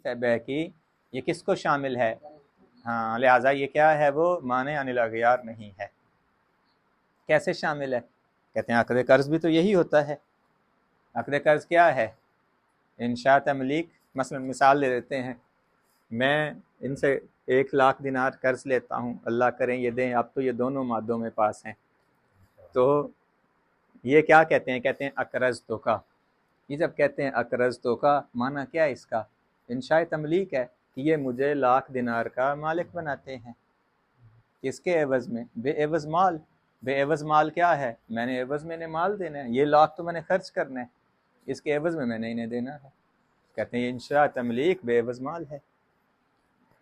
ہے بے کی، یہ کس کو شامل ہے؟ ہاں، لہٰذا یہ کیا ہے؟ وہ مانع عن الاغیار نہیں ہے۔ کیسے شامل ہے؟ کہتے ہیں عقد قرض بھی تو یہی ہوتا ہے۔ عقد قرض کیا ہے؟ انشاء تملیک۔ مثلا مثال دے دیتے ہیں، میں ان سے 1,00,000 دینار قرض لیتا ہوں، اللہ کریں یہ دیں، اب تو یہ دونوں مادوں میں پاس ہیں، تو یہ کیا کہتے ہیں؟ کہتے ہیں اقرضتک۔ یہ جب کہتے ہیں اقرضتک، معنی کیا ہے اس کا؟ انشاء تملیک ہے کہ یہ مجھے 1,00,000 دینار کا مالک بناتے ہیں۔ کس کے عوض میں؟ بے عوض مال۔ بے عوض مال کیا ہے؟ میں نے عوض میں نے مال دینا ہے، یہ 1,00,000 تو میں نے خرچ کرنا ہے، اس کے عوض میں میں نے انہیں دینا ہے۔ کہتے ہیں انشاء تملیک بے عوض مال ہے۔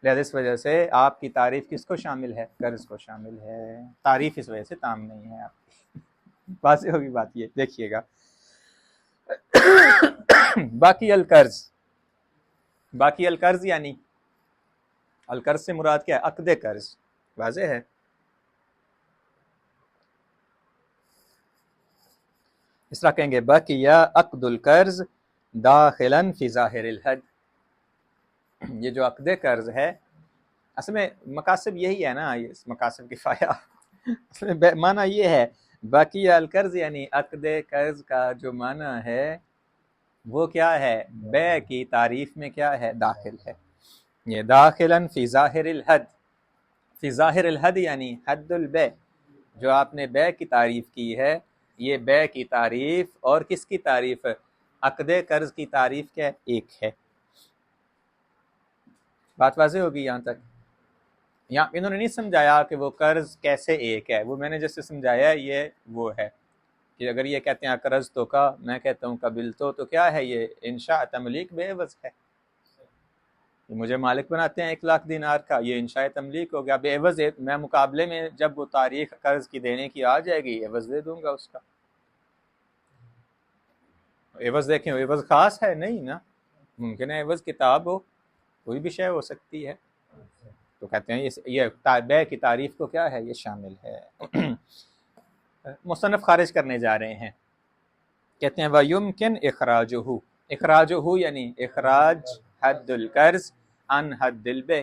لہذا اس وجہ سے آپ کی تعریف کس کو شامل ہے؟ قرض کو شامل ہے۔ تعریف اس وجہ سے تام نہیں ہے آپ کی۔ واضح ہوگی بات، یہ دیکھیے گا۔ باقی القرض، باقی القرض یعنی القرض سے مراد کیا ہے؟ عقد قرض۔ واضح ہے؟ اس طرح کہیں گے باقی عقد القرض داخلا فی ظاہر الحد۔ یہ جو عقد قرض ہے، اصل میں مقاصد یہی ہے نا، یہ مقاصد کفایہ اصل میں معنی یہ ہے، باقی القرض یعنی عقد قرض کا جو معنی ہے وہ کیا ہے؟ بے کی تعریف میں کیا ہے؟ داخل ہے۔ یہ داخلا فی ظاہر الحد، فی ظاہر الحد یعنی حد البے، جو آپ نے بے کی تعریف کی ہے، یہ بے کی تعریف اور کس کی تعریف؟ عقد قرض کی تعریف کیا ایک ہے۔ بات واضح ہوگی یہاں تک؟ یہاں انہوں نے نہیں سمجھایا کہ وہ قرض کیسے ایک ہے، وہ میں نے جیسے سمجھایا یہ وہ ہے کہ اگر یہ کہتے ہیں قرض تو کا، میں کہتا ہوں قبل تو کیا ہے؟ یہ انشاء تملیک بے عوض ہے۔ یہ مجھے مالک بناتے ہیں 1,00,000 دینار کا، یہ انشاء تملیک ہو گیا بے عوض۔ میں مقابلے میں جب وہ تاریخ قرض کی دینے کی آ جائے گی، عوض دے دوں گا اس کا۔ عوض دیکھیں، عوض خاص ہے نہیں نا، ممکن ہے عوض کتاب ہو، کوئی بھی شے ہو سکتی ہے، تو کہتے ہیں یہ بے کی تعریف کو کیا ہے؟ یہ شامل ہے۔ مصنف خارج کرنے جا رہے ہیں، کہتے ہیں وَيُمْكِنْ إِخْرَاجُهُ۔ اخراجہ یعنی اخراج حد القرض عن حد البے،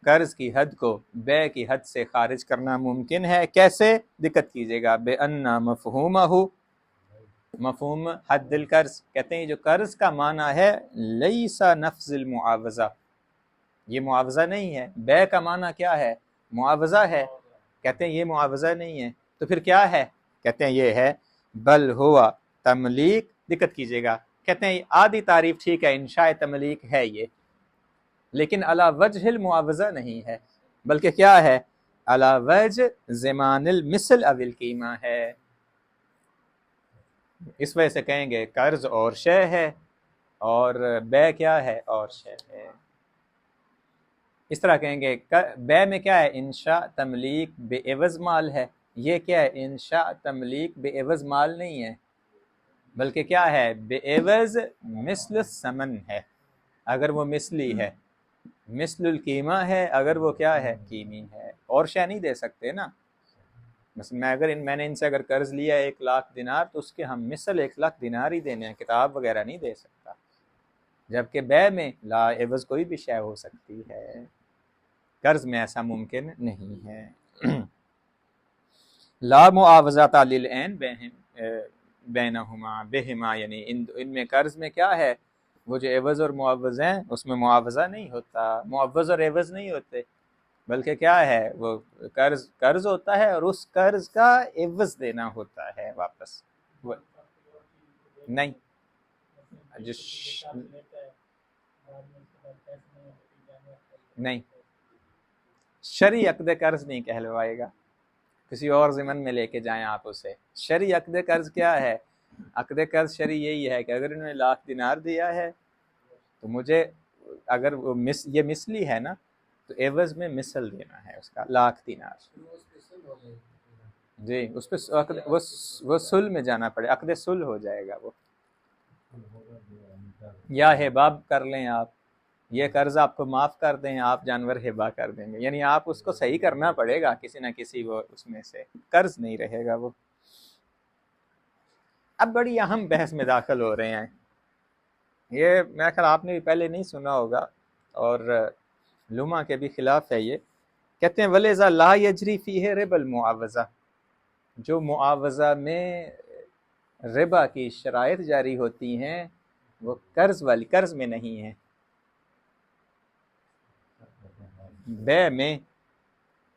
قرض کی حد کو بے کی حد سے خارج کرنا ممکن ہے۔ کیسے؟ دقت کیجیے گا، بِأَنَّ مَفْهُومَهُ، مفہوم حد القرض، کہتے ہیں جو قرض کا معنی ہے لیس نفذ المعاوضہ، یہ معاوضہ نہیں ہے۔ بے کا معنی کیا ہے؟ معاوضہ ہے، کہتے ہیں یہ معاوضہ نہیں ہے، تو پھر کیا ہے؟ کہتے ہیں یہ ہے بل ہوا تملیک۔ دقت کیجیے گا، کہتے ہیں آدھی تعریف ٹھیک ہے، انشاء تملیک ہے یہ، لیکن علی وجہ المعاوضہ نہیں ہے، بلکہ کیا ہے؟ علی وجہ ضمان المثل او القیمہ ہے۔ اس وجہ سے کہیں گے قرض اور شے ہے اور بے کیا ہے؟ اور شے ہے۔ اس طرح کہیں گے بے میں کیا ہے؟ انشاء تملیک بے عوض مال ہے، یہ کیا ہے؟ انشاء تملیک بے عوض مال نہیں ہے، بلکہ کیا ہے؟ بے عوض مثل الثمن ہے، اگر وہ مثلی ہے، مثل القیمہ ہے اگر وہ کیا ہے؟ قیمی ہے۔ اور شے نہیں دے سکتے نا، مثلا میں نے ان سے اگر قرض لیا 1,00,000 دینار تو اس کے ہم مثل 1,00,000 دینار ہی دینے ہیں، کتاب وغیرہ نہیں دے سکتا، جبکہ بے میں لا عوض کوئی بھی شے ہو سکتی ہے، قرض میں ایسا ممکن نہیں ہے۔ لا معاوضۃ للعین بینہما بہما، یعنی ان میں قرض میں کیا ہے؟ وہ جو عوض اور معوض ہیں اس میں معاوضہ نہیں ہوتا، معوض اور عوض نہیں ہوتے، بلکہ کیا ہے؟ وہ قرض ہوتا ہے اور اس قرض کا عوض دینا ہوتا ہے واپس۔ نہیں نہیں، شرعی عقد قرض نہیں کہلوائے گا، کسی اور ضمن میں لے کے جائیں آپ اسے۔ شرعی عقد قرض کیا ہے؟ عقد قرض شرعی یہی ہے کہ اگر انہوں نے 1,00,000 دینار دیا ہے تو مجھے اگر وہ یہ مثلی ہے نا تو عوض میں مثل دینا ہے اس کا 1,00,000 دینار۔ جی اس پہ وہ صلح میں جانا پڑے، عقد صلح ہو جائے گا، وہ یا ہباب کر لیں آپ، یہ قرض آپ کو معاف کر دیں، آپ جانور ہبا کر دیں گے، یعنی آپ اس کو صحیح کرنا پڑے گا کسی نہ کسی، وہ اس میں سے قرض نہیں رہے گا وہ۔ اب بڑی اہم بحث میں داخل ہو رہے ہیں، یہ میرا خیال آپ نے بھی پہلے نہیں سنا ہوگا، اور لما کے بھی خلاف ہے یہ. کہتے ہیں ولیذا لا یجری فیہ ربا المعاوضہ، جو معاوضہ میں ربا کی شرائط جاری ہوتی ہیں وہ قرض میں نہیں ہیں. بے میں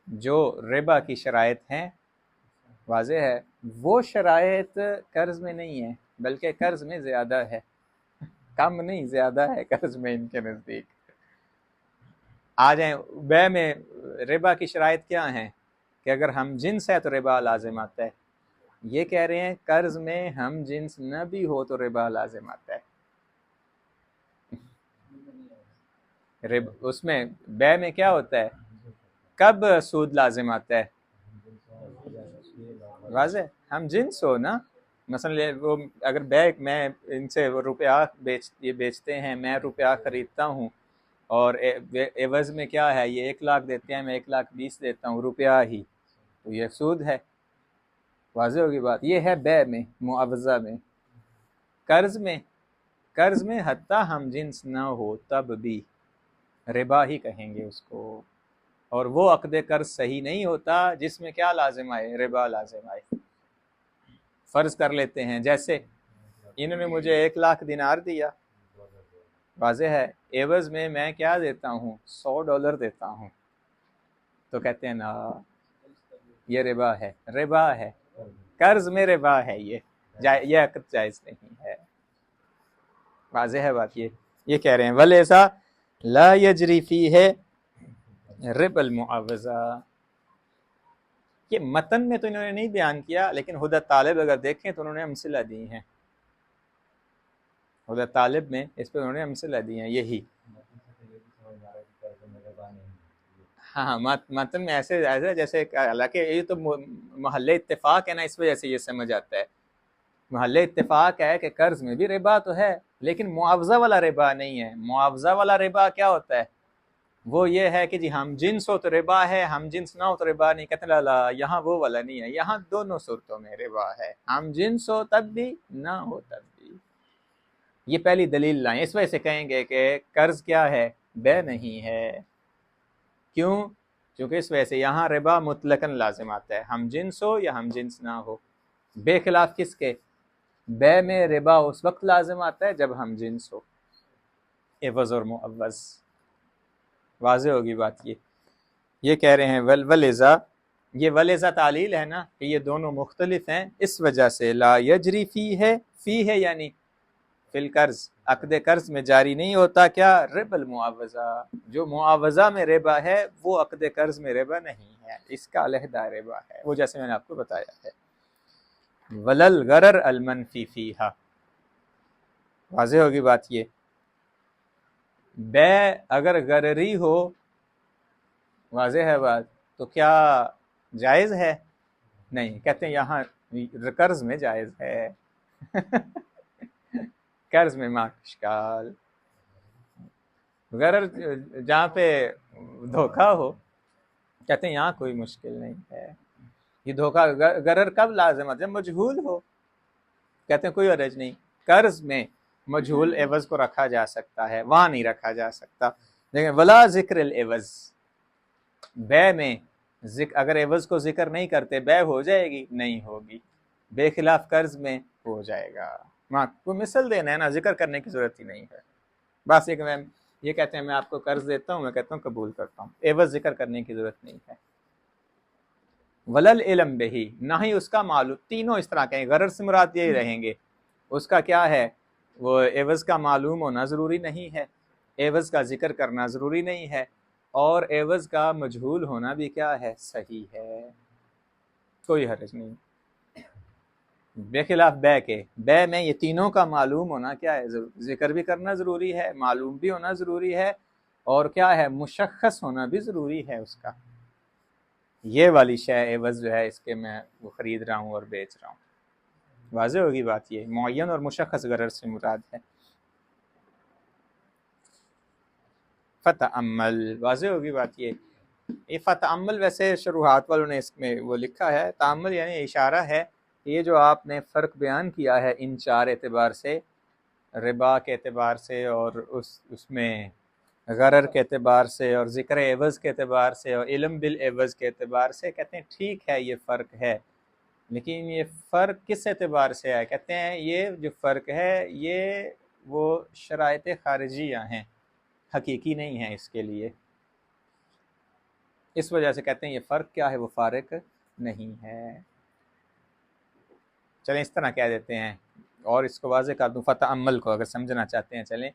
جو ربا کی شرائط ہیں، واضح ہے، وہ شرائط قرض میں نہیں ہیں، بلکہ قرض میں زیادہ ہے، کم نہیں زیادہ ہے قرض میں ان کے نزدیک. آ جائیں بے میں ربا کی شرائط کیا ہیں کہ اگر ہم جنس ہے تو ربا لازم آتا ہے. یہ کہہ رہے ہیں قرض میں ہم جنس نہ بھی ہو تو ربا لازم آتا ہے. اس میں بے میں کیا ہوتا ہے، کب سود لازم آتا ہے؟ واضح، ہم جنس ہو نا. مثلا وہ اگر میں ان سے روپیہ بیچتے ہیں، میں روپیہ خریدتا ہوں اور عوض میں کیا ہے، یہ 1,00,000 دیتے ہیں، میں 1,20,000 دیتا ہوں روپیہ ہی، تو یہ سود ہے. واضح ہوگی بات. یہ ہے بے میں، معاوضہ میں. قرض میں حتیٰ ہم جنس نہ ہو تب بھی ربا ہی کہیں گے اس کو. اور وہ عقد قرض صحیح نہیں ہوتا جس میں کیا لازم آئے، ربا لازم آئے. فرض کر لیتے ہیں جیسے انہوں نے مجھے 1,00,000 دینار دیا، واضح ہے، عوض میں کیا دیتا ہوں، $100 دیتا ہوں، تو کہتے ہیں نا یہ ربا ہے. قرض میں ربا ہے، یہ عقد جائز نہیں ہے. واضح ہے بات. یہ کہہ رہے ہیں ولیذا لا یجری فیہ ربا المعاوضہ. یہ متن میں تو انہوں نے نہیں بیان کیا، لیکن ہدی طالب اگر دیکھیں تو انہوں نے امثلہ دی ہیں. ہدی طالب میں اس پہ انہوں نے امثلہ دی ہیں یہی. ہاں متن میں ایسے جیسے، حالانکہ یہ تو محل اتفاق ہے نا، اس وجہ سے یہ سمجھ آتا ہے. محل اتفاق ہے کہ قرض میں بھی ربا تو ہے، لیکن معاوضہ والا ربا نہیں ہے. معاوضہ والا ربا کیا ہوتا ہے، وہ یہ ہے کہ جی ہم جنس ہو تو ربا ہے، ہم جنس نہ ہو تو ربا نہیں. کہتے لا یہاں وہ والا نہیں ہے، یہاں دونوں صورتوں میں ربا ہے، ہم جنس ہو تب بھی نہ ہو تب بھی. یہ پہلی دلیل لائیں. اس وجہ سے کہیں گے کہ قرض کیا ہے، بے نہیں ہے. کیوں؟ کیونکہ اس وجہ سے یہاں ربا مطلقاً لازم آتا ہے، ہم جنس ہو یا ہم جنس نہ ہو. بے خلاف کس کے، بے میں ربا اس وقت لازم آتا ہے جب ہم جنس ہو، عوض اور معوض. واضح ہوگی بات. یہ کہہ رہے ہیں ولیذا، یہ ولیذا تعلیل ہے نا کہ یہ دونوں مختلف ہیں، اس وجہ سے لا یجری فی ہے یعنی فی القرض، عقد قرض میں جاری نہیں ہوتا کیا، ربا المعاوضہ. جو معاوضہ میں ربا ہے وہ عقد قرض میں ربا نہیں ہے، اس کا علیحدہ ربا ہے، وہ جیسے میں نے آپ کو بتایا ہے. ولل غرر المنفی فیہا. واضح ہوگی بات. یہ بے اگر غرری ہو، واضح ہے بات، تو کیا جائز ہے؟ نہیں. کہتے ہیں یہاں قرض میں جائز ہے. قرض میں اشکال. غرر جہاں پہ دھوکہ ہو، کہتے ہیں یہاں کوئی مشکل نہیں ہے. یہ دھوکہ غرر کب لازم ہے، جب مجہول ہو. کہتے ہیں کوئی حرج نہیں، قرض میں مجہول عوض کو رکھا جا سکتا ہے، وہاں نہیں رکھا جا سکتا. لیکن ولا ذکر العوض، بے میں اگر عوض کو ذکر نہیں کرتے بے ہو جائے گی؟ نہیں ہوگی. بے خلاف قرض میں ہو جائے گا. کوئی مثل دینا ہے نا، ذکر کرنے کی ضرورت ہی نہیں ہے. بس یہ کہتے ہیں میں آپ کو قرض دیتا ہوں، میں کہتا ہوں قبول کرتا ہوں، عوض ذکر کرنے کی ضرورت نہیں ہے. ولل علم بہی، نہ ہی اس کا معلوم. تینوں اس طرح کہیں، غرر سے مراد یہی رہیں گے. اس کا کیا ہے، وہ عوض کا معلوم ہونا ضروری نہیں ہے، عوض کا ذکر کرنا ضروری نہیں ہے، اور عوض کا مجہول ہونا بھی کیا ہے، صحیح ہے، کوئی حرج نہیں. بے خلاف بے کے، بے میں یہ تینوں کا معلوم ہونا کیا ہے، ذکر بھی کرنا ضروری ہے، معلوم بھی ہونا ضروری ہے، اور کیا ہے، مشخص ہونا بھی ضروری ہے اس کا. یہ والی شے عوض جو ہے اس کے میں وہ خرید رہا ہوں اور بیچ رہا ہوں. واضح ہوگی بات. یہ معین اور مشخص غرض سے مراد ہے. فتعمل، واضح ہوگی بات. یہ فتعمل ویسے شروحات والوں نے اس میں وہ لکھا ہے، تعمل یعنی اشارہ ہے. یہ جو آپ نے فرق بیان کیا ہے ان چار اعتبار سے، ربا کے اعتبار سے اور اس میں غرر کے اعتبار سے اور ذکر عوض کے اعتبار سے اور علم بالعوض کے اعتبار سے کہتے ہیں ٹھیک ہے یہ فرق ہے، لیکن یہ فرق کس اعتبار سے ہے؟ کہتے ہیں یہ جو فرق ہے یہ وہ شرائط خارجیہ ہیں، حقیقی نہیں ہیں اس کے لیے، اس وجہ سے کہتے ہیں یہ فرق کیا ہے، وہ فارق نہیں ہے۔ چلیں اس طرح کہہ دیتے ہیں اور اس کو واضح کر دوں، فتح عمل کو اگر سمجھنا چاہتے ہیں چلیں،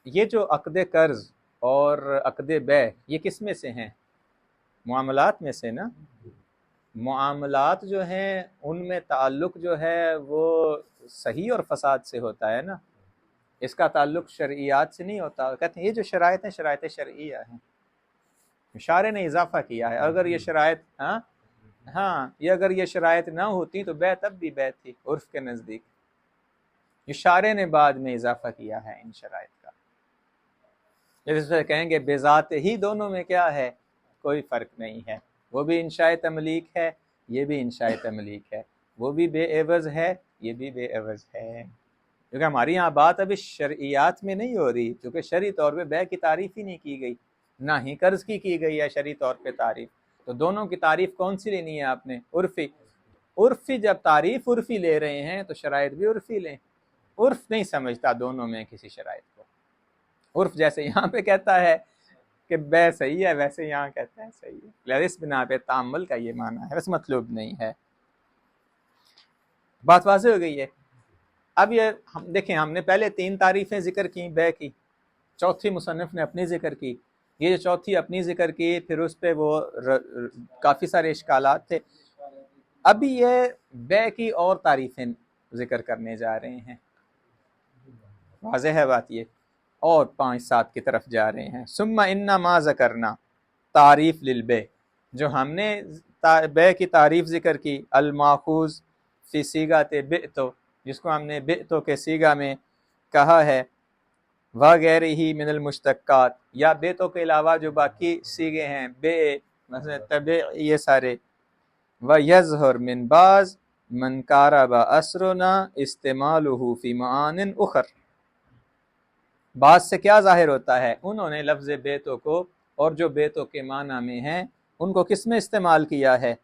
یہ جو عقد قرض اور عقد بیع یہ کس میں سے ہیں؟ معاملات میں سے نا۔ معاملات جو ہیں ان میں تعلق جو ہے وہ صحیح اور فساد سے ہوتا ہے نا، اس کا تعلق شرعیات سے نہیں ہوتا۔ کہتے ہیں یہ جو شرائط ہیں شرائط شرعیہ ہیں، شارع نے اضافہ کیا ہے، اگر یہ شرائط ہاں یہ اگر یہ شرائط نہ ہوتی تو بیع تب بھی بیع تھی عرف کے نزدیک، یہ شارع نے بعد میں اضافہ کیا ہے ان شرائط کا۔ جیسے کہیں گے بذات ہی دونوں میں کیا ہے، کوئی فرق نہیں ہے، وہ بھی انشاء تملیک ہے یہ بھی انشاء تملیک ہے، وہ بھی بے عوض ہے یہ بھی بے عوض ہے، کیونکہ ہماری یہاں بات ابھی شرعیات میں نہیں ہو رہی، کیونکہ شرعی طور پہ بیع کی تعریف ہی نہیں کی گئی، نہ ہی قرض کی گئی ہے شرعی طور پہ تعریف، تو دونوں کی تعریف کون سی لینی ہے آپ نے؟ عرفی۔ عرفی جب تعریف عرفی لے رہے ہیں تو شرائط بھی عرفی لیں، عرف نہیں سمجھتا دونوں میں کسی شرائط کو، عرف جیسے یہاں پہ کہتا ہے کہ بیع صحیح ہے ویسے یہاں کہتا ہے صحیح ہے، لہذا اس بنا پہ تعامل کا یہ معنی ہے، بس مطلوب نہیں ہے۔ بات واضح ہو گئی ہے؟ اب یہ ہم دیکھیں، ہم نے پہلے 3 تعریفیں ذکر کی بیع کی، چوتھی مصنف نے اپنی ذکر کی، یہ جو چوتھی اپنی ذکر کی پھر اس پہ وہ کافی سارے اشکالات تھے، ابھی یہ بیع کی اور تعریفیں ذکر کرنے جا رہے ہیں، واضح ہے بات یہ، اور 5-7 کی طرف جا رہے ہیں۔ ثم انما ذکرنا تعریف للبیع، جو ہم نے بیع کی تعریف ذکر کی، الماخوذ فی صیغۃ بعت، جس کو ہم نے بعت کے صیغہ میں کہا ہے، وغیرہ من المشتقات، یا بعت کے علاوہ جو باقی صیغے ہیں، بیع مثلا تبع، یہ سارے، وَيَظْهُرْ مِنْ بَعْضِ مَنْ قَارَبَ أَصْرُنَا اسْتِعْمَالُهُ فِي مَعَانٍ أُخَرَ، بعض سے کیا ظاہر ہوتا ہے، انہوں نے لفظ بیتوں کو اور جو بیتوں کے معنی میں ہیں ان کو کس میں استعمال کیا ہے؟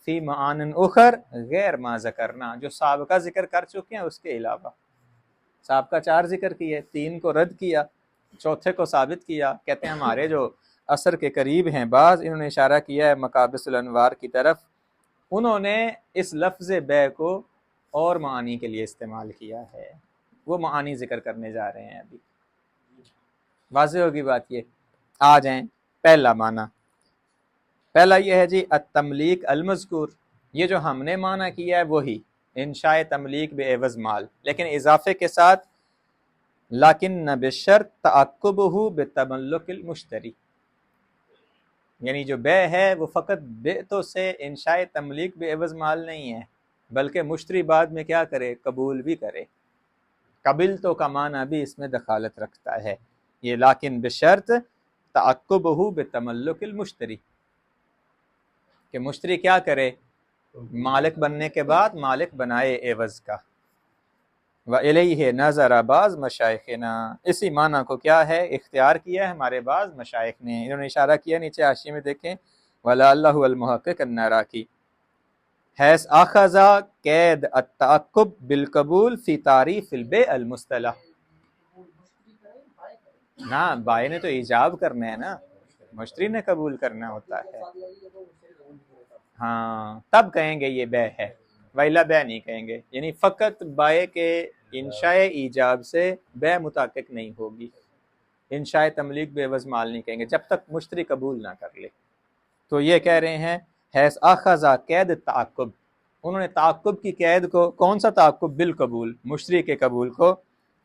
فی معان اخر غیر ما ذکرنا، جو سابقہ ذکر کر چکے ہیں اس کے علاوہ، سابقہ 4 ذکر کیے، 3 کو رد کیا، چوتھے کو ثابت کیا، کہتے ہیں ہمارے جو عصر کے قریب ہیں بعض، انہوں نے اشارہ کیا ہے مقابس الانوار کی طرف، انہوں نے اس لفظ بیع کو اور معانی کے لیے استعمال کیا ہے، وہ معانی ذکر کرنے جا رہے ہیں ابھی، واضح ہوگی بات یہ۔ آ جائیں پہلا معنی، پہلا یہ ہے جی التملیک المذکور، یہ جو ہم نے معنی کیا ہے وہی انشاء تملیک بے عوض مال، لیکن اضافے کے ساتھ لیکن بشرط تعقبہ بتملک المشتری، یعنی جو بیع ہے وہ فقط بیعتوں سے انشاء تملیک بے عوض مال نہیں ہے، بلکہ مشتری بعد میں کیا کرے؟ قبول بھی کرے، قبلتوں کا معنی بھی اس میں دخالت رکھتا ہے، یہ لیکن بشرط تعقبہ بتملک المشتری، کہ مشتری کیا کرے؟ مالک بننے کے بعد مالک بنائے عوض کا۔ وَإِلَيْهِ نَظَرَ بعض مشائخنا، اسی معنی کو کیا ہے؟ اختیار کیا ہے ہمارے بعض مشائخ نے، انہوں نے اشارہ کیا نیچے حاشیے میں دیکھیں، وَلَعَلَّهُ الْمُحَقِّقُ النَّرَاقِي حیث اخذ قید التعقب بالقبول فی تعریف البیع المصطلح، نا بائع نے تو ایجاب کرنا ہے نا، مشتری نے قبول کرنا ہوتا ہے، ہاں تب کہیں گے یہ بیع ہے، وَإِلَّا بیع نہیں کہیں گے، یعنی فقط بائع کے انشاء ایجاب سے بیع متحقق نہیں ہوگی، انشاء تملیک بے عوض مال نہیں کہیں گے جب تک مشتری قبول نہ کر لے۔ تو یہ کہہ رہے ہیں حیث اخذ قید تعقب، انہوں نے تعقب کی قید کو، کون سا تعقب؟ بالقبول، مشتری کے قبول کو،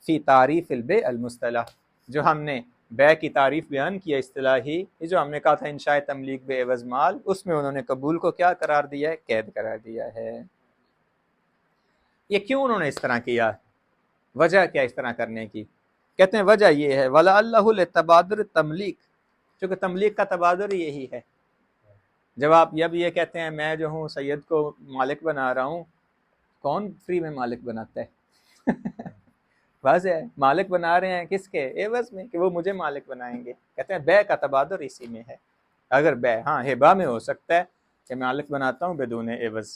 فی تعریف البیع المصطلح، جو ہم نے بیع کی تعریف بیان کیا اصطلاحی، یہ جو ہم نے کہا تھا انشاء تملیک بے عوض مال، اس میں انہوں نے قبول کو کیا قرار دیا ہے؟ قید قرار دیا ہے۔ یہ کیوں انہوں نے اس طرح کیا؟ وجہ کیا اس طرح کرنے کی؟ کہتے ہیں وجہ یہ ہے وَلَعَلَّهُ لِتَبَادُرِ التَّمْلِيك، چونکہ تملیک کا تبادر یہی ہے، جب آپ جب یہ کہتے ہیں میں جو ہوں سید کو مالک بنا رہا ہوں، کون فری میں مالک بناتا ہے؟ واضح ہے، مالک بنا رہے ہیں کس کے؟ عوض میں، کہ وہ مجھے مالک بنائیں گے. کہتے ہیں بے کا تبادر اسی میں ہے. اگر بے ہاں ہبا میں ہو سکتا ہے کہ مالک بناتا ہوں بدون عوض،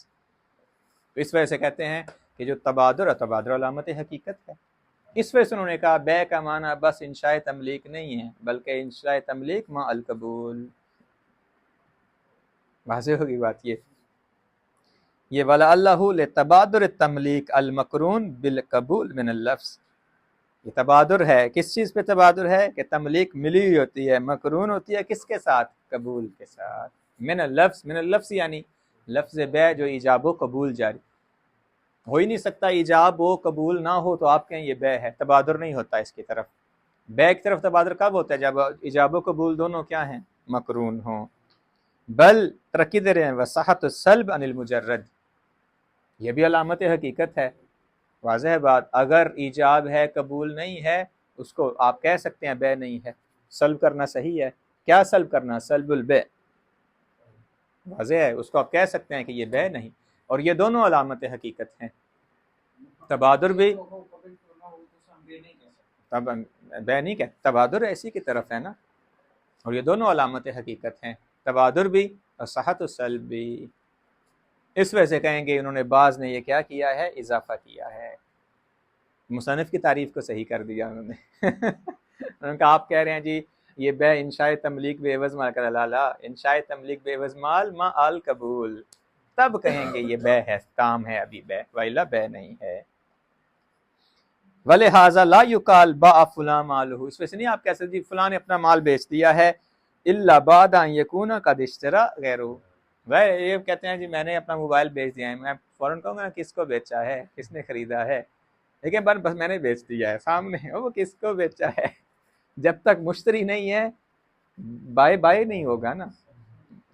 تو اس وجہ سے کہتے ہیں کہ جو تبادر علامت حقیقت ہے. اس وجہ سے انہوں نے کہا بے کا معنی بس انشاء تملیک نہیں ہے، بلکہ انشاء تملیک مع القبول. واضح ہوگی بات. یہ ولا اللہ لتبادر التملیک المقرون بالقبول من اللفظ. یہ تبادر ہے، کس چیز پہ تبادر ہے؟ کہ تملیک ملی ہوئی ہوتی ہے، مقرون ہوتی ہے کس کے ساتھ؟ قبول کے ساتھ. من اللفظ، من اللفظ یعنی لفظ بے جو ایجاب و قبول جاری. ہو ہی نہیں سکتا ایجاب و قبول نہ ہو تو آپ کہیں یہ بے ہے، تبادر نہیں ہوتا اس کی طرف. بے کی طرف تبادر کب ہوتا ہے؟ جب ایجاب و قبول دونوں کیا ہیں؟ مقرون ہوں. بل ترقی دے رہے ہیں وصحت السلب عن المجرد، یہ بھی علامت حقیقت ہے. واضح ہے بات. اگر ایجاب ہے قبول نہیں ہے اس کو آپ کہہ سکتے ہیں بے نہیں ہے. سلب کرنا صحیح ہے. کیا سلب کرنا؟ سلب البے. واضح ہے، اس کو آپ کہہ سکتے ہیں کہ یہ بے نہیں. اور یہ دونوں علامت حقیقت ہیں. تبادر بھی بے نہیں کہتے، تبادر ایسی کی طرف ہے نا. اور یہ دونوں علامت حقیقت ہیں، تبادر بھی اور صحت السلب بھی. اس وجہ سے کہیں گے انہوں نے بعض نے یہ کیا کیا ہے؟ اضافہ کیا ہے. مصنف کی تعریف کو صحیح کر دیا انہوں نے. انہوں نے کہا آپ کہہ رہے ہیں جی یہ بے انشاء تملیک بے عوض مال کا لالا، انشاء تملیک بے عوض مال ما آل قبول، تب کہیں گے یہ بے ہے، کام ہے ابھی بے، ویلا بے نہیں ہے. وَلِهَذَا لَا يُقَالْ بَاعَ فُلَانٌ مَالَهُ، اس وجہ سے نہیں آپ کہہ سکتے فلاں نے اپنا مال بیچ دیا ہے إِلَّا بَعْدَ أَن يَكُونَ قَدْ اشْتَرَىٰ غَيْرُهُ. وہ یہ کہتے ہیں جی میں نے اپنا موبائل بیچ دیا ہے، میں فوراً کہوں گا کس کو بیچا ہے، کس نے خریدا ہے، لیکن بس میں نے بیچ دیا ہے، سامنے وہ کس کو بیچا ہے. جب تک مشتری نہیں ہے بائے نہیں ہوگا نا.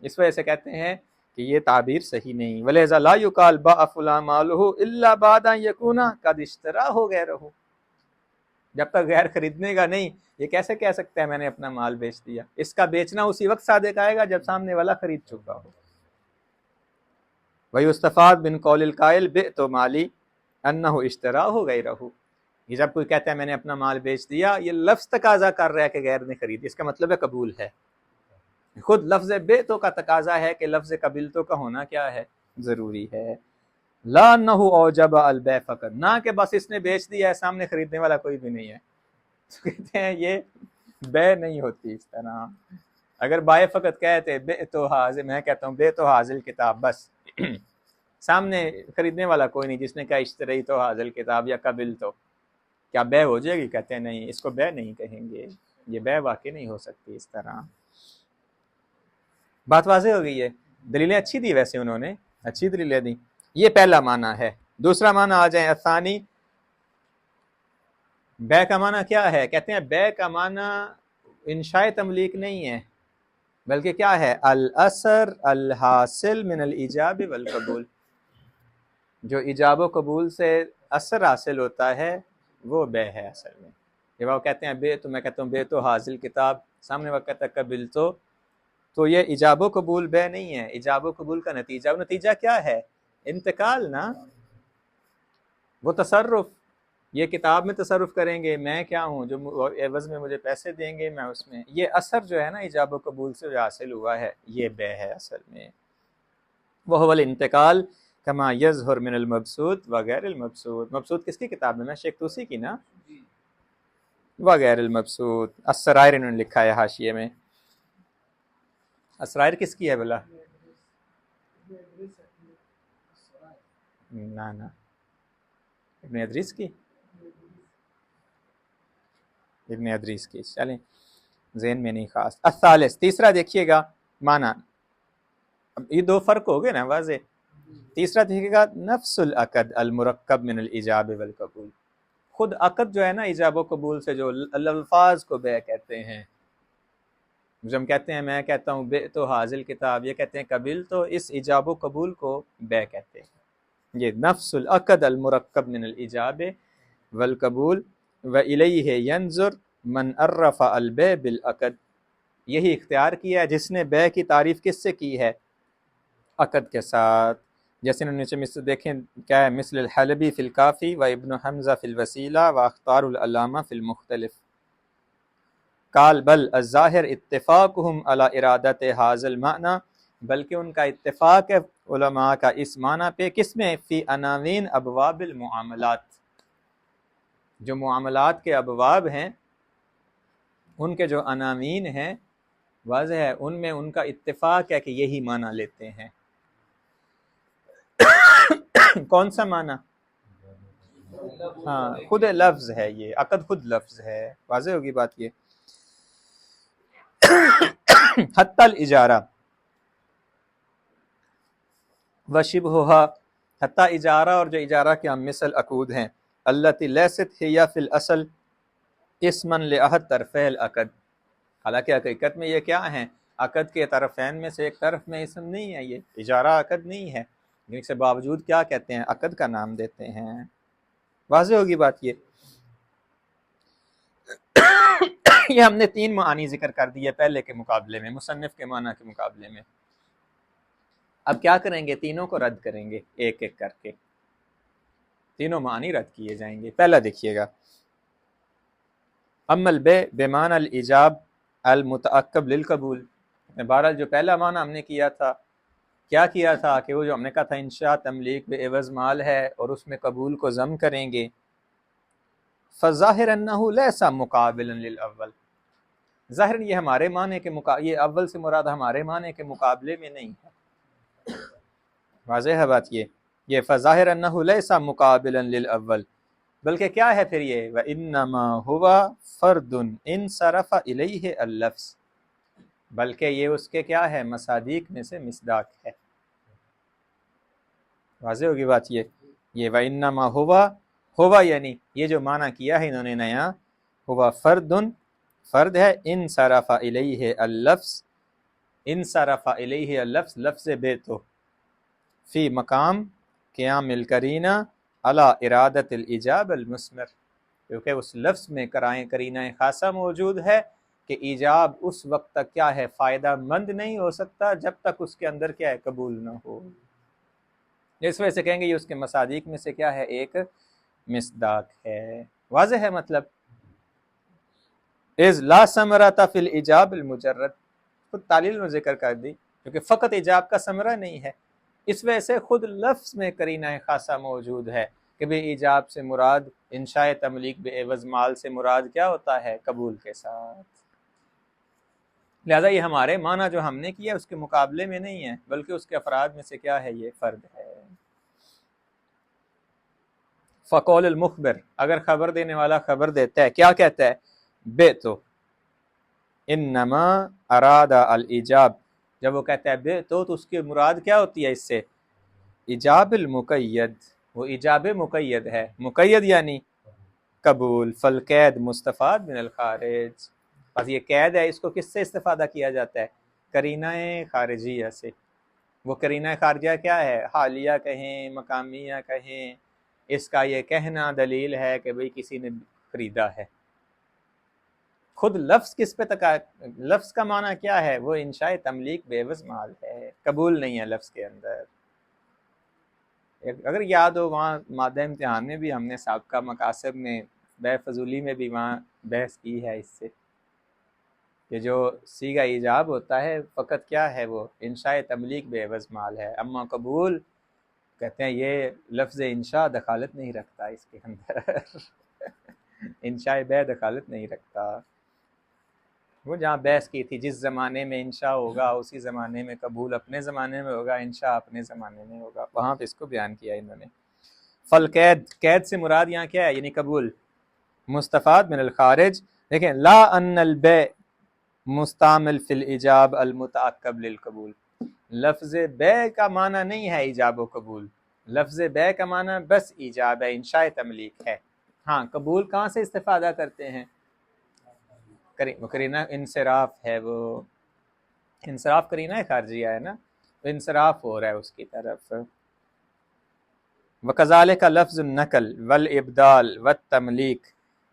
اس وجہ سے کہتے ہیں کہ یہ تعبیر صحیح نہیں. وَلِهَذَا لَا يُقَالْ بَاعَ فُلَانٌ مَالَهُ إِلَّا بَعْدَ أَن يَكُونَ قَدْ اشْتَرَاهُ غَيْرُهُ. جب تک غیر خریدنے کا نہیں، یہ کیسے کہہ سکتا ہے میں نے اپنا مال بیچ دیا؟ اس کا بیچنا اسی وقت صادق آئے گا جب سامنے والا خرید چکا ہو. وَيُسْتَفَادُ مِنْ قَوْلِ الْقَائِلِ بِعْتُ مَالِي أَنَّهُ اشْتَرَاهُ غَيْرَهُ. یہ جب کوئی کہتا ہے میں نے اپنا مال بیچ دیا، یہ لفظ تقاضا کر رہا ہے کہ غیر نے خرید، اس کا مطلب ہے قبول ہے. خود لفظ بیعتو کا تقاضا ہے کہ لفظ قبلتو کا ہونا کیا ہے؟ ضروری ہے. لا انه اوجب البیع فقط، نہ کہ بس اس نے بیچ دیا ہے سامنے خریدنے والا کوئی بھی نہیں ہے. تو کہتے ہیں یہ بے نہیں ہوتی اس طرح. اگر بائے فقط کہتے بیعتو حاضر، میں کہتا ہوں بیعتو حاضر کتاب، بس سامنے خریدنے والا کوئی نہیں جس نے کہا اشتری تو حاضر کتاب یا قبل تو، کیا بے ہو جائے گی؟ کہتے ہیں نہیں، اس کو بے نہیں کہیں گے، یہ بے واقع نہیں ہو سکتی اس طرح. بات واضح ہو گئی ہے. دلیلیں اچھی دی، ویسے انہوں نے اچھی دلیلیں دی. یہ پہلا معنی ہے. دوسرا معنی آ جائیں الثانی. بے کا معنی کیا ہے؟ کہتے ہیں بے کا معنی انشاء تملیک نہیں ہے، بلکہ کیا ہے؟ الاثر الحاصل من الایجاب والقبول. جو ایجاب و قبول سے اثر حاصل ہوتا ہے وہ بے ہے اصل میں. جب وہ کہتے ہیں بے، تو میں کہتا ہوں بے تو حاصل کتاب، سامنے وقت کہتا ہے قبل تو یہ ایجاب و قبول بے نہیں ہے. ایجاب و قبول کا نتیجہ، وہ نتیجہ کیا ہے؟ انتقال نا. وہ تصرف، یہ کتاب میں تصرف کریں گے، میں کیا ہوں جو عوض میں مجھے پیسے دیں گے میں اس میں، یہ اثر جو ہے نا ایجاب و قبول سے جو حاصل ہوا ہے یہ بے ہے اصل میں. وہ الانتقال کما یظہر من المبسوط وغیر المبسوط. مبسوط کس کی کتاب میں؟ شیخ توسی کی نا. وغیر المبسوط. السرائر انہوں نے لکھا ہے حاشیے میں. اسرائر کس کی ہے بلا؟ نا ابن ادریس کی، ابن ادریس کی. چلیں ذہن میں نہیں خاص. الثالث، تیسرا دیکھیے گا معنی. اب یہ دو فرق ہو گئے نا واضح. تیسرا دیکھیے گا نفس العقد المرکب من الایجاب والقبول. خود عقد جو ہے نا ایجاب و قبول سے، جو الفاظ کو بے کہتے ہیں. جب ہم کہتے ہیں، میں کہتا ہوں بے تو حاضر کتاب، یہ کہتے ہیں قبل تو، اس ایجاب و قبول کو بے کہتے ہیں. یہ نفس العقد المرکب من الایجاب والقبول وإلیہ ینظر من عرف البیع بالعقد. یہی اختیار کیا ہے جس نے بے کی تعریف کس سے کی ہے؟ عقد کے ساتھ. جیسے انہوں نے مثل دیکھیں کیا ہے، مثل الحلبی فی الکافی و ابن حمزہ فی الوسیلہ و اختار العلامہ فی المختلف قال بل الظاہر اتفاقہم علی ارادت حاضر المعنی، بلکہ ان کا اتفاق ہے علماء کا اس معنی پہ، کس میں؟ فی عناوین ابواب المعاملات، جو معاملات کے ابواب ہیں ان کے جو عناوین ہیں واضح ہے، ان میں ان کا اتفاق ہے کہ یہی معنی لیتے ہیں۔ کون سا معنی؟ ہاں خود لفظ ہے، یہ عقد خود لفظ ہے، واضح ہوگی بات یہ۔ حتی الاجارہ وشبہھا، حتی اجارہ اور جو اجارہ کے ہم مثل عقود ہیں، التی لیست ہی فی الاصل اسما لأحد طرفی العقد، حالانکہ حقیقت میں یہ کیا ہیں؟ عقد کے طرفین میں سے ایک طرف میں اسم نہیں ہے، یہ اجارہ عقد نہیں ہے، لیکن اس کے باوجود کیا کہتے ہیں؟ عقد کا نام دیتے ہیں، واضح ہوگی بات یہ۔ یہ ہم نے 3 معانی ذکر کر دی ہے پہلے کے مقابلے میں، مصنف کے معنی کے مقابلے میں۔ اب کیا کریں گے؟ تینوں کو رد کریں گے ایک ایک کر کے، تینوں معنی رد کیے جائیں گے۔ پہلا دیکھیے گا، اما البیع بمعنی الایجاب المتعقب للقبول، بہرحال جو پہلا معنی ہم نے کیا تھا، کیا کیا تھا کہ وہ جو ہم نے کہا تھا انشاء تملیک بعوض مال ہے اور اس میں قبول کو ضم کریں گے، فظاہر انہ لیس مقابلا للاول، ظاہر یہ ہمارے معنی کے یہ اول سے مراد ہمارے معنی کے مقابلے میں نہیں ہے، واضح ہے بات یہ فظاہر انہ لیس مقابلا للاول، بلکہ کیا ہے پھر یہ وَإِنَّمَا هُوَ فَرْدٌ انصرف الیہ اللفظ، بلکہ یہ اس کے کیا ہے؟ مصادیق میں سے مصداق ہے، واضح ہوگی بات یہ وَإِنَّمَا ہوا یعنی یہ جو معنی کیا ہے انہوں نے نیا، ہوا فردن، فرد ہے، انصرف الیہ اللفظ، انصرف الیہ اللفظ، لفظ بیتو، فی مقام قیام القرینہ علی ارادت الایجاب المثمر، کیونکہ اس لفظ میں قرینہ خاصہ موجود ہے کہ ایجاب اس وقت تک کیا ہے؟ فائدہ مند نہیں ہو سکتا جب تک اس کے اندر کیا ہے؟ قبول نہ ہو، اس وجہ سے کہیں گے یہ اس کے مصادیق میں سے کیا ہے؟ ایک مصداق ہے، واضح ہے مطلب۔ اذ لا ثمرۃ فی الایجاب المجرد، خود تعلیل میں ذکر کر دی، کیونکہ فقط ایجاب کا ثمرہ نہیں ہے، اس وجہ سے خود لفظ میں قرینہ خاصہ موجود ہے کہ بھئی ایجاب سے مراد، انشاء تملیک بعوض مال سے مراد کیا ہوتا ہے؟ قبول کے ساتھ، لہذا یہ ہمارے معنی جو ہم نے کیا اس کے مقابلے میں نہیں ہے، بلکہ اس کے افراد میں سے کیا ہے؟ یہ فرد ہے۔ فقول المخبر، اگر خبر دینے والا خبر دیتا ہے، کیا کہتا ہے؟ بیتو انما اراد الایجاب، جب وہ کہتا ہے بیتو تو اس کی مراد کیا ہوتی ہے اس سے؟ ایجاب المقید، وہ ایجاب مقید ہے، مقید یعنی قبول، فالقید مستفاد من الخارج، بس یہ قید ہے، اس کو کس سے استفادہ کیا جاتا ہے؟ قرینہ خارجیہ سے، وہ قرینہ خارجیہ کیا ہے؟ حالیہ کہیں، مقامیہ کہیں، اس کا یہ کہنا دلیل ہے کہ بھئی کسی نے خریدا ہے۔ خود لفظ کس پہ لفظ کا معنی کیا ہے؟ وہ انشاء تملیک بعوض مال ہے، قبول نہیں ہے لفظ کے اندر۔ اگر یاد ہو وہاں مادہ امتحان میں بھی ہم نے سابقہ مقاصد میں بے فضولی میں بھی وہاں بحث کی ہے اس سے، کہ جو صیغہ ایجاب ہوتا ہے فقط کیا ہے؟ وہ انشاء تملیک بعوض مال ہے، اما قبول کہتے ہیں یہ لفظ انشاء دخالت نہیں رکھتا اس کے اندر، انشاء بے دخالت نہیں رکھتا۔ وہ جہاں بحث کی تھی جس زمانے میں انشاء ہوگا اسی زمانے میں قبول اپنے زمانے میں ہوگا، انشاء اپنے زمانے میں ہوگا، وہاں پہ اس کو بیان کیا انہوں نے۔ فالقید، قید سے مراد یہاں کیا ہے؟ یعنی قبول، مستفاد من الخارج، دیکھیں لا ان البیع مستعمل فی الایجاب المتعقب للقبول، لفظ بیع کا معنی نہیں ہے ایجاب و قبول، لفظ بیع کا معنی بس ایجاب ہے، انشاء تملیک ہے۔ ہاں قبول کہاں سے استفادہ کرتے ہیں؟ قرینہ انصراف ہے، وہ انصراف قرینہ خارجیہ ہے نا، تو انصراف ہو رہا ہے اس کی طرف۔ وَكَذَلِكَ لفظ النقل والابدال والتملیک،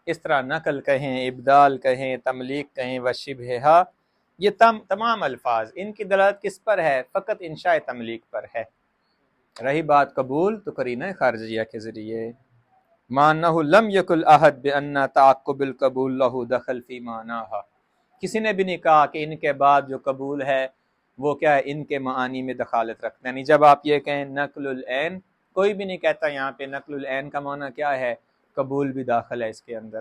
اس طرح نقل کہیں، ابدال کہیں، تملیک کہیں، وشبہھا، یہ تمام الفاظ ان کی دلالت کس پر ہے؟ فقط انشاء تملیک پر ہے، رہی بات قبول تو قرینہ خارجیہ کے ذریعے مانہ لم یکل احد بان تعقب القبول لہ دخل فی معناہا، کسی نے بھی نہیں کہا کہ ان کے بعد جو قبول ہے وہ کیا ہے ان کے معانی میں دخالت رکھتا ہے، یعنی جب آپ یہ کہیں نقل العین، کوئی بھی نہیں کہتا یہاں پہ نقل العین کا معنی کیا ہے، قبول بھی داخل ہے اس کے اندر،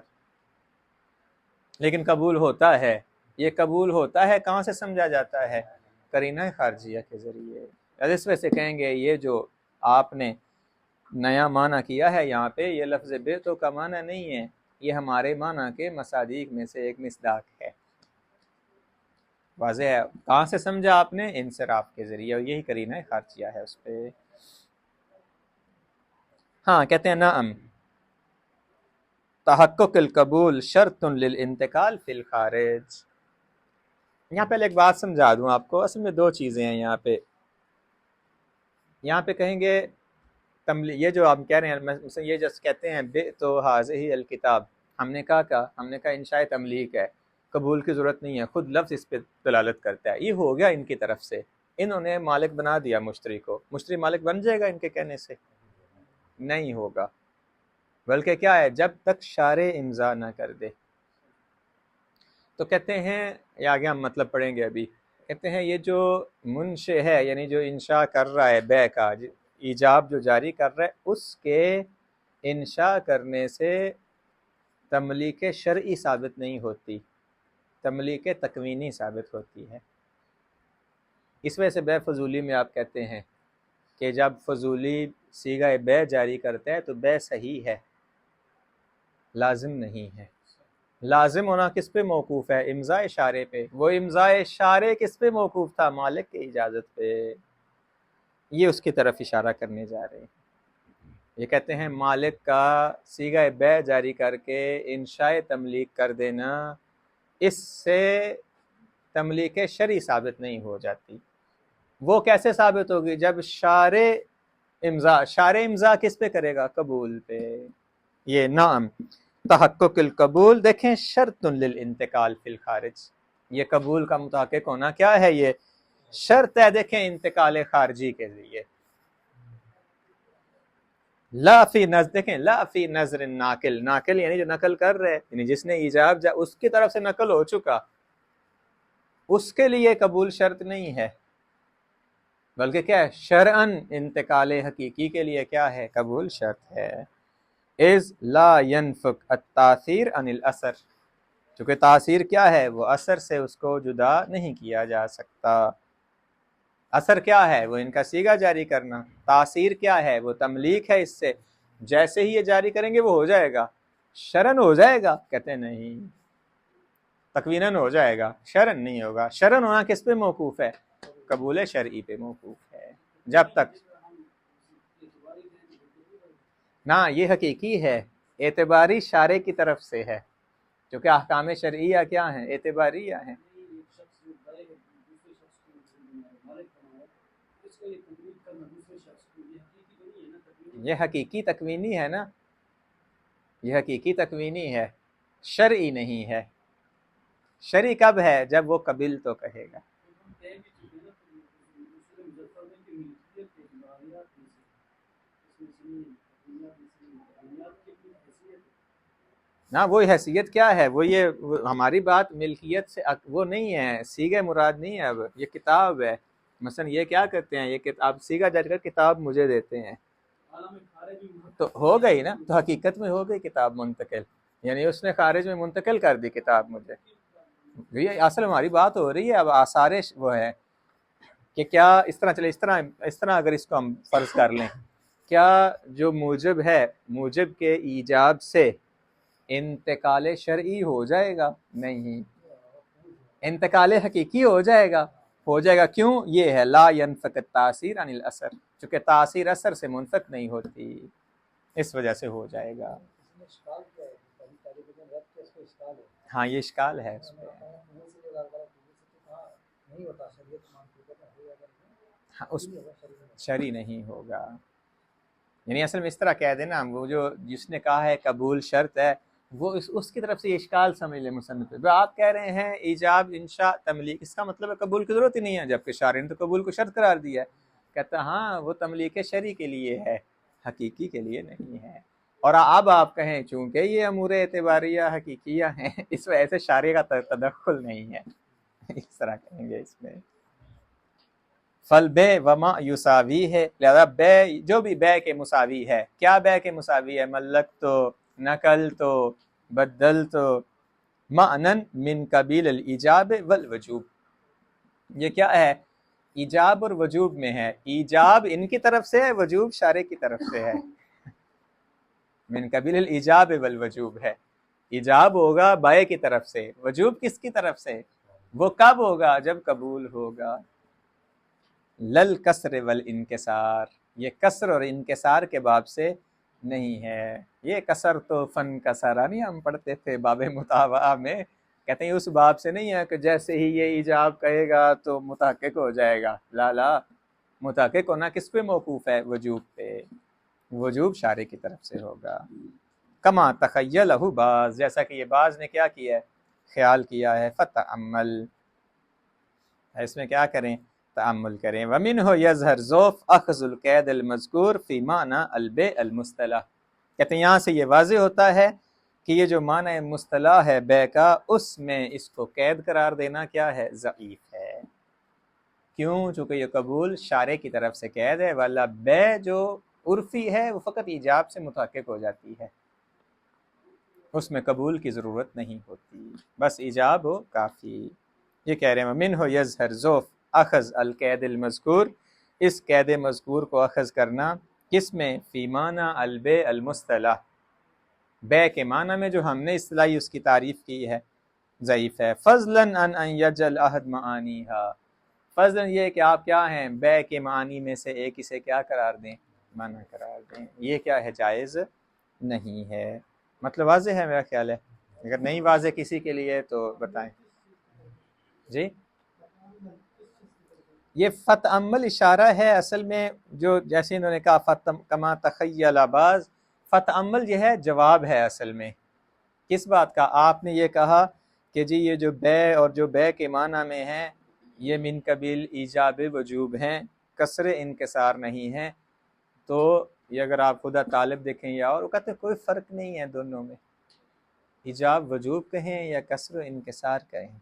لیکن قبول ہوتا ہے، یہ قبول ہوتا ہے کہاں سے سمجھا جاتا ہے، قرینہ خارجیہ کے ذریعے۔ اس وجہ سے کہیں گے یہ جو آپ نے نیا معنی کیا ہے یہاں پہ، یہ لفظ بیتو کا معنی نہیں ہے، یہ ہمارے معنی کے مصادیق میں سے ایک مصداق ہے۔ واضح ہے؟ کہاں سے سمجھا آپ نے؟ انصراف کے ذریعے، اور یہی قرینہ خارجیہ ہے اس پہ۔ ہاں کہتے ہیں نعم تحقق القبول شرط للانتقال فی الخارج۔ یہاں پہلے ایک بات سمجھا دوں آپ کو، اصل میں دو چیزیں ہیں یہاں پہ کہیں گے یہ جو آپ کہہ رہے ہیں، یہ جس کہتے ہیں تو حاضہ الکتاب، ہم نے کہا انشاء تملیک ہے، قبول کی ضرورت نہیں ہے، خود لفظ اس پہ دلالت کرتا ہے، یہ ہو گیا ان کی طرف سے، انہوں نے مالک بنا دیا مشتری کو، مشتری مالک بن جائے گا ان کے کہنے سے؟ نہیں ہوگا، بلکہ کیا ہے، جب تک شارع امضا نہ کر دے۔ تو کہتے ہیں، یہ آگے ہم مطلب پڑھیں گے ابھی، کہتے ہیں یہ جو منشئ ہے، یعنی جو انشاء کر رہا ہے بیع کا، ایجاب جو جاری کر رہا ہے، اس کے انشاء کرنے سے تملیک شرعی ثابت نہیں ہوتی، تملیک تکوینی ثابت ہوتی ہے۔ اس وجہ سے بیع فضولی میں آپ کہتے ہیں کہ جب فضولی صیغہ بیع جاری کرتا ہے تو بیع صحیح ہے، لازم نہیں ہے۔ لازم ہونا کس پہ موقوف ہے؟ امضاء شارع پہ۔ وہ امضاء شارع کس پہ موقوف تھا؟ مالک کی اجازت پہ۔ یہ اس کی طرف اشارہ کرنے جا رہے ہیں، یہ کہتے ہیں مالک کا صیغہ بیع جاری کر کے انشاء تملیک کر دینا، اس سے تملیک شرعی ثابت نہیں ہو جاتی۔ وہ کیسے ثابت ہوگی؟ جب شارع امضا کس پہ کرے گا؟ قبول پہ۔ یہ نعم تحقق القبول، دیکھیں شرط للانتقال فی الخارج، یہ قبول کا متحقق ہونا کیا ہے؟ یہ شرط ہے، دیکھیں انتقال خارجی کے ذریعے۔ لا فی نظر، دیکھیں لا فی نظر ناقل، ناقل یعنی جو نقل کر رہے، یعنی جس نے ایجاب اس کی طرف سے نقل ہو چکا، اس کے لیے قبول شرط نہیں ہے، بلکہ کیا ہے؟ شرعاً انتقال حقیقی کے لیے کیا ہے؟ قبول شرط ہے۔ اذ لا ينفک التاثیر عن الاثر، چونکہ تاثیر کیا ہے؟ وہ اثر سے اس کو جدا نہیں کیا جا سکتا۔ اثر کیا ہے؟ وہ ان کا صیغہ جاری کرنا۔ تاثیر کیا ہے؟ وہ تملیک ہے، اس سے جیسے ہی یہ جاری کریں گے وہ ہو جائے گا۔ شرعاً ہو جائے گا؟ کہتے ہیں نہیں، تکویناً ہو جائے گا، شرعاً نہیں ہوگا۔ شرعاً ہونا کس پہ موقوف ہے؟ قبول شرعی پہ موقوف ہے۔ جب تک نہ یہ حقیقی ہے، اعتباری شارع کی طرف سے ہے، کیونکہ احکام شرعیہ کیا ہیں؟ اعتباریہ ہیں۔ یہ حقیقی تکوینی ہے نا، یہ حقیقی تکوینی ہے، شرعی نہیں ہے۔ شرعی کب ہے؟ جب وہ قبل تو کہے گا۔ نا وہ حیثیت کیا ہے؟ وہ یہ ہماری بات ملکیت سے وہ نہیں ہے، صیغہ مراد نہیں ہے، اب یہ کتاب ہے۔ مثلا یہ کیا کرتے ہیں، یہ کتاب صیغہ جاری کر کتاب مجھے دیتے ہیں، تو ہو گئی نا، تو حقیقت میں ہو گئی کتاب منتقل، یعنی اس نے خارج میں منتقل کر دی کتاب مجھے۔ یہ اصل ہماری بات ہو رہی ہے اب آثار وہ ہے کہ کیا اس طرح چلے، اس طرح اگر اس کو ہم فرض کر لیں، کیا جو موجب ہے، موجب کے ایجاب سے انتقال شرعی ہو جائے گا؟ نہیں، انتقال حقیقی ہو جائے گا، کیوں؟ یہ ہے لا ينفک التاثیر عن الاثر، چونکہ تاثیر اثر سے منفک نہیں ہوتی، اس وجہ سے ہو جائے گا۔ ہاں یہ اشکال ہے اس پہ، ہاں اس شرعی نہیں ہوگا، یعنی اصل میں اس طرح کہہ دینا، وہ جو جس نے کہا ہے قبول شرط ہے، وہ اس کی طرف سے یہ اشکال سمجھ لے مصنف پہ۔ آپ کہہ رہے ہیں ایجاب انشاء تملیک، اس کا مطلب ہے قبول کی ضرورت ہی نہیں ہے، جبکہ شارع نے تو قبول کو شرط قرار دیا ہے۔ کہتا ہاں وہ تملیک شرعی کے لیے ہے، حقیقی کے لیے نہیں ہے۔ اور اب آپ کہیں چونکہ یہ امور اعتباریہ حقیقیہ ہیں اس وجہ سے شارع کا تدخل نہیں ہے، اس طرح کہیں گے اس میں۔ فل بے وما یساوی ہے، لہذا بے جو بھی بے کے مساوی ہے، کیا بے کے مساوی ہے؟ ملک تو، نقل تو، بدل تو، معنن من قبیل الایجاب والوجوب، یہ کیا ہے؟ ایجاب اور وجوب میں ہے، ایجاب ان کی طرف سے ہے، وجوب شارع کی طرف سے ہے، من قبیل الایجاب والوجوب ہے، ایجاب ہوگا بائے کی طرف سے، وجوب کس کی طرف سے؟ وہ کب ہوگا؟ جب قبول ہوگا۔ لل کسر والانکسار، یہ کسر اور انکسار کے باب سے نہیں ہے، یہ کسر تو فن کسرہ نہیں ہم پڑھتے تھے باب مطاوعہ میں، کہتے ہیں اس باب سے نہیں ہے کہ جیسے ہی یہ ایجاب کہے گا تو متحقق ہو جائے گا، لا لا، متحقق ہونا کس پہ موقوف ہے؟ وجوب پہ، وجوب شارع کی طرف سے ہوگا۔ کما تخیلہ بعض، جیسا کہ یہ بعض نے کیا کیا ہے؟ خیال کیا ہے۔ فتأمل، اس میں کیا کریں؟ تأمل کریں۔ ومنہ یظہر ذوف اخذ القید المذکور فی معنی البیع المصطلح، کہتے ہیں یہاں سے یہ واضح ہوتا ہے کہ یہ جو معنی مصطلح ہے بے کا، اس میں اس کو قید قرار دینا کیا ہے؟ ضعیف ہے۔ کیوں؟ چونکہ یہ قبول شارع کی طرف سے قید ہے، والا بے جو عرفی ہے وہ فقط ایجاب سے متحقق ہو جاتی ہے، اس میں قبول کی ضرورت نہیں ہوتی، بس ایجاب ہو کافی۔ یہ کہہ رہے ہیں ومنہ یظہر ذوف اخذ القید المذکور، اس قید مذکور کو اخذ کرنا کس میں؟ فی معنی البیع المصطلح، بے کے معنی میں جو ہم نے اصطلاحی اس کی تعریف کی ہے، ضعیف ہے۔ فضلا عن ان یجعل احد معانیہا، فضلا یہ کہ آپ کیا ہیں؟ بے کے معنی میں سے ایک اسے کیا قرار دیں؟ معنی قرار دیں، یہ کیا ہے؟ جائز نہیں ہے۔ مطلب واضح ہے میرا خیال ہے، اگر نہیں واضح کسی کے لیے تو بتائیں۔ جی یہ فتأمل اشارہ ہے اصل میں، جو جیسے انہوں نے کہا کما تخیل بعض، فتأمل یہ ہے جواب ہے اصل میں، کس بات کا؟ آپ نے یہ کہا کہ جی یہ جو بے اور جو بے کے معنی میں ہیں یہ من قبیل ایجاب وجوب ہیں، کسر انکسار نہیں ہیں، تو یہ اگر آپ خدا طالب دیکھیں یا اور وہ کہتے ہیں کوئی فرق نہیں ہے دونوں میں، ایجاب وجوب کہیں یا کسر و انکسار کہیں،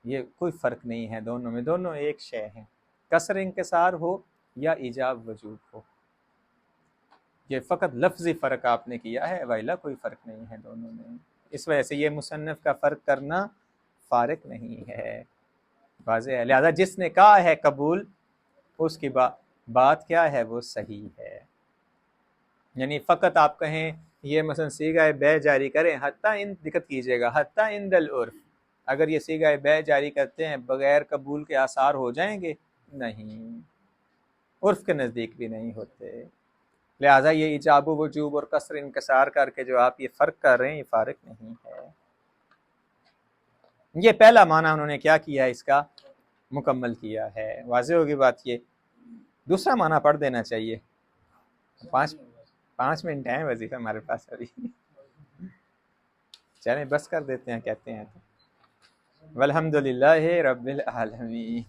یہ کوئی فرق نہیں ہے دونوں میں، دونوں ایک شے ہیں، کسر انکسار ہو یا ایجاب وجوب ہو، یہ فقط لفظی فرق آپ نے کیا ہے، وائلا کوئی فرق نہیں ہے دونوں میں، اس وجہ سے یہ مصنف کا فرق کرنا فارق نہیں ہے، واضح ہے۔ لہذا جس نے کہا ہے قبول، اس کی بات کیا ہے؟ وہ صحیح ہے، یعنی فقط آپ کہیں یہ مثلا صیغہ بیع جاری کریں، حتیٰ ان دقت کیجیے گا، حتیٰ عند العرف، اگر یہ صیغہ بیع جاری کرتے ہیں بغیر قبول کے آثار ہو جائیں گے؟ نہیں، عرف کے نزدیک بھی نہیں ہوتے، لہٰذا یہ ایجاب و وجوب اور کسر انکسار کر کے جو آپ یہ فرق کر رہے ہیں یہ فارق نہیں ہے۔ یہ پہلا معنی انہوں نے کیا کیا ہے؟ اس کا مکمل کیا ہے، واضح ہوگی بات۔ یہ دوسرا معنی پڑھ دینا چاہیے، 5 منٹ ہیں وظیفہ ہمارے پاس ابھی، چلیں بس کر دیتے ہیں، کہتے ہیں تو والحمد للہ رب العالمین۔